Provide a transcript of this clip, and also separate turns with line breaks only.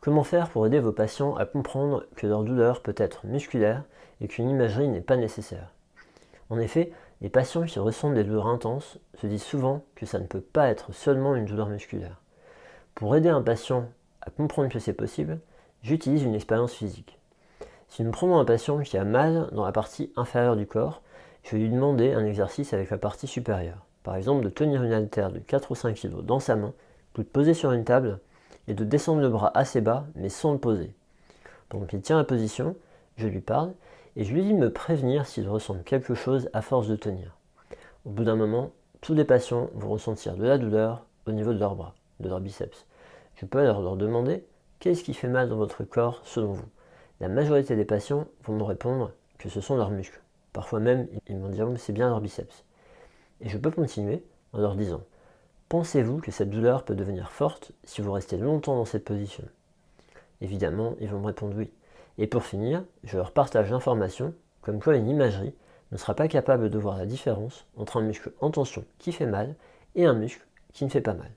Comment faire pour aider vos patients à comprendre que leur douleur peut être musculaire et qu'une imagerie n'est pas nécessaire? En effet, les patients qui ressentent des douleurs intenses se disent souvent que ça ne peut pas être seulement une douleur musculaire. Pour aider un patient à comprendre que c'est possible, j'utilise une expérience physique. Si nous prenons un patient qui a mal dans la partie inférieure du corps, je vais lui demander un exercice avec la partie supérieure. Par exemple, de tenir une haltère de 4 ou 5 kg dans sa main, de le poser sur une table et de descendre le bras assez bas mais sans le poser. Pendant qu'il tient la position, je lui parle et je lui dis de me prévenir s'il ressent quelque chose à force de tenir. Au bout d'un moment, tous les patients vont ressentir de la douleur au niveau de leurs bras, de leurs biceps. Je peux alors leur demander qu'est-ce qui fait mal dans votre corps selon vous. La majorité des patients vont me répondre que ce sont leurs muscles. Parfois même, ils m'en diront que c'est bien leurs biceps. Et je peux continuer en leur disant: pensez-vous que cette douleur peut devenir forte si vous restez longtemps dans cette position? Évidemment, ils vont me répondre oui. Et pour finir, je leur partage l'information comme quoi une imagerie ne sera pas capable de voir la différence entre un muscle en tension qui fait mal et un muscle qui ne fait pas mal.